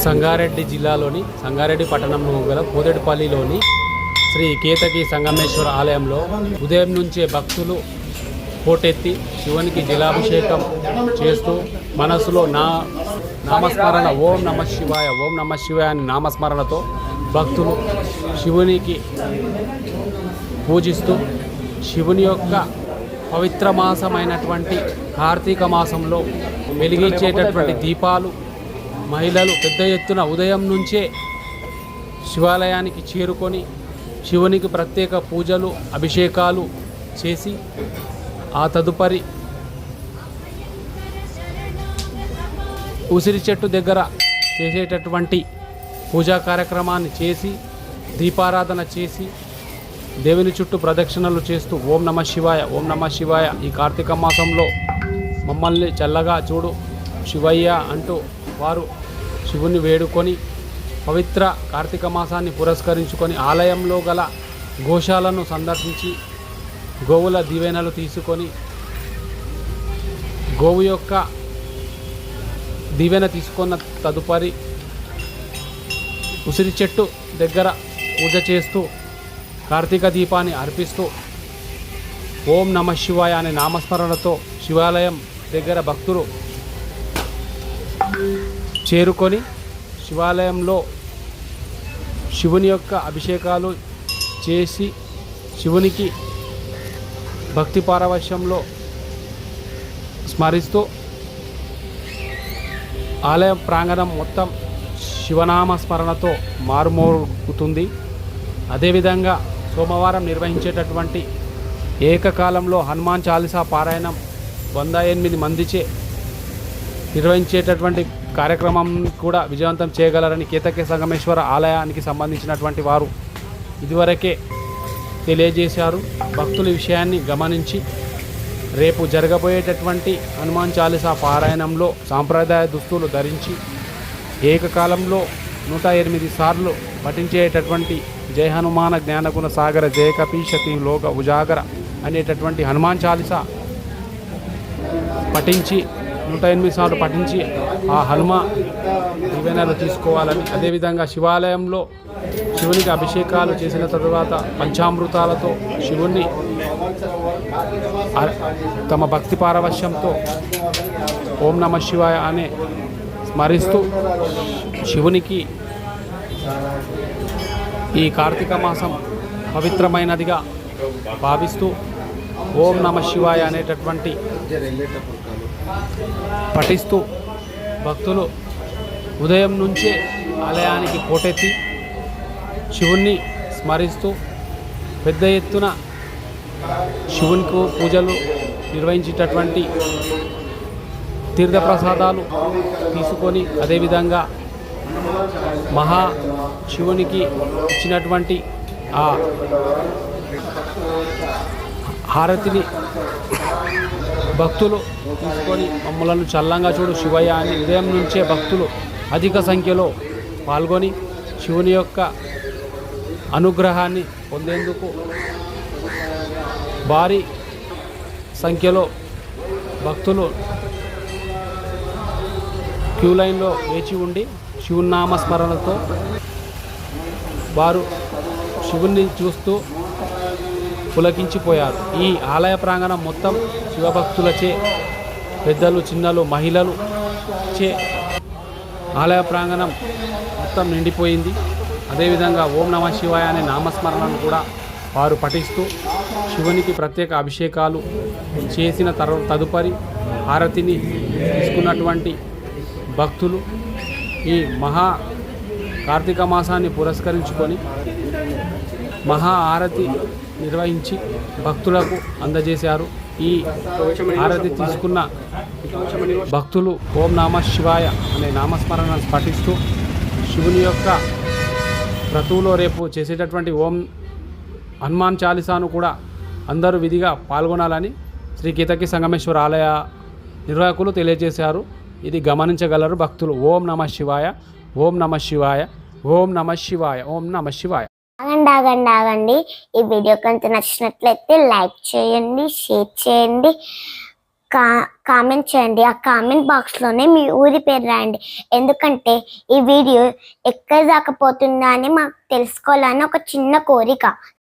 సంగారెడ్డి జిల్లాలోని సంగారెడ్డి పట్టణంలో గల పోదెడిపల్లిలోని శ్రీ కేతకి సంగమేశ్వర ఆలయంలో ఉదయం నుంచే భక్తులు పోటెత్తి శివునికి జలాభిషేకం చేస్తూ మనసులో నామస్మరణ ఓం నమ శివాయ ఓం నమ శివాయ అని నామస్మరణతో భక్తులు శివునికి పూజిస్తూ శివుని యొక్క పవిత్ర మాసమైనటువంటి కార్తీక మాసంలో వెలిగించేటటువంటి దీపాలు మహిళలు పెద్ద ఎత్తున ఉదయం నుంచే శివాలయానికి చేరుకొని శివునికి ప్రత్యేక పూజలు అభిషేకాలు చేసి ఆ తదుపరి ఉసిరి చెట్టు దగ్గర చేసేటటువంటి పూజా కార్యక్రమాన్ని చేసి దీపారాధన చేసి దేవుని చుట్టూ ప్రదక్షిణలు చేస్తూ ఓం నమ శివాయ ఓం నమ శివాయ ఈ కార్తీక మాసంలో మమ్మల్ని చల్లగా చూడు శివయ్య అంటూ వారు శివుని వేడుకొని పవిత్ర కార్తీక మాసాన్ని పురస్కరించుకొని ఆలయంలో గల గోశాలను సందర్శించి గోవుల దీవెనలు తీసుకొని గోవు యొక్క దీవెన తీసుకున్న తదుపరి ఉసిరి చెట్టు దగ్గర పూజ చేస్తూ కార్తీక దీపాన్ని అర్పిస్తూ ఓం నమ శివాయ అనే నామస్మరణతో శివాలయం దగ్గర భక్తులు చేరుకొని శివాలయంలో శివుని యొక్క అభిషేకాలు చేసి శివునికి భక్తి పారవశ్యంలో స్మరిస్తూ ఆలయ ప్రాంగణం మొత్తం శివనామ స్మరణతో మారుమోగుతుంది. అదేవిధంగా సోమవారం నిర్వహించేటటువంటి ఏకకాలంలో హనుమాన్ చాలీసా పారాయణం 108 మందిచే నిర్వహించేటటువంటి కార్యక్రమం కూడా విజయవంతం చేయగలరని కేతకి సంగమేశ్వర ఆలయానికి సంబంధించినటువంటి వారు ఇదివరకే తెలియజేశారు. భక్తుల విషయాన్ని గమనించి రేపు జరగబోయేటటువంటి హనుమాన్ చాలీసా పారాయణంలో సాంప్రదాయ దుస్తులు ధరించి ఏకకాలంలో 108 సార్లు పఠించేటటువంటి జయ హనుమాన జ్ఞానగుణ సాగర జయ కపీశతి లోక ఉజాగర అనేటటువంటి హనుమాన్ చాలీసా పఠించి 108 సార్లు పఠించి ఆ హనుమ దీవెనలు తీసుకోవాలని, అదేవిధంగా శివాలయంలో శివునికి అభిషేకాలు చేసిన తరువాత పంచామృతాలతో శివుణ్ణి తమ భక్తి పారవశ్యంతో ఓం నమ శివాయ అనే స్మరిస్తూ శివునికి ఈ కార్తీక మాసం పవిత్రమైనదిగా భావిస్తూ ఓం నమ శివాయ అనేటటువంటి పఠిస్తూ భక్తులు ఉదయం నుంచే ఆలయానికి పోటెత్తి శివుణ్ణి స్మరిస్తూ పెద్ద ఎత్తున శివునికి పూజలు నిర్వహించేటటువంటి తీర్థప్రసాదాలు తీసుకొని అదేవిధంగా మహా శివునికి ఇచ్చినటువంటి ఆ హారతిని భక్తులు తీసుకొని మమ్మలను చల్లంగా చూడు శివయ్య అని ఉదయం నుంచే భక్తులు అధిక సంఖ్యలో పాల్గొని శివుని యొక్క అనుగ్రహాన్ని పొందేందుకు భారీ సంఖ్యలో భక్తులు క్యూ లైన్లో వేచి ఉండి శివనామస్మరణతో వారు శివుణ్ణి చూస్తూ పులకించిపోయారు. ఈ ఆలయ ప్రాంగణం మొత్తం శివభక్తులచే పెద్దలు చిన్నలు మహిళలు చే ఆలయ ప్రాంగణం మొత్తం నిండిపోయింది. అదేవిధంగా ఓం నమ శివాయ అనే నామస్మరణను కూడా వారు పఠిస్తూ శివునికి ప్రత్యేక అభిషేకాలు చేసిన తదుపరి హారతిని తీసుకున్నటువంటి భక్తులు ఈ మహా కార్తీక మాసాన్ని పురస్కరించుకొని మహా హారతి నిర్వహించి భక్తులకు అందజేశారు. ఈ హారతి తీసుకున్న భక్తులు ఓం నమ శివాయ అనే నామస్మరణ పఠిస్తూ శివుని యొక్క క్రతువులో రేపు చేసేటటువంటి ఓం హనుమాన్ చాలీసాను కూడా అందరూ విధిగా పాల్గొనాలని శ్రీ కేతకి సంగమేశ్వర ఆలయ నిర్వాహకులు తెలియజేశారు. ఇది గమనించగలరు భక్తులు. ఓం నమ శివాయ ఓం నమ శివాయ ఓం నమ శివాయ ఓం నమ శివాయ. ఆగండి. ఈ వీడియో కనుక నచ్చినట్లయితే లైక్ చేయండి, షేర్ చేయండి, కామెంట్ చేయండి. ఆ కామెంట్ బాక్స్లోనే మీ ఊరి పేరు రాయండి. ఎందుకంటే ఈ వీడియో ఎక్కడ దాకా పోతుందా అని మాకు తెలుసుకోవాలని ఒక చిన్న కోరిక.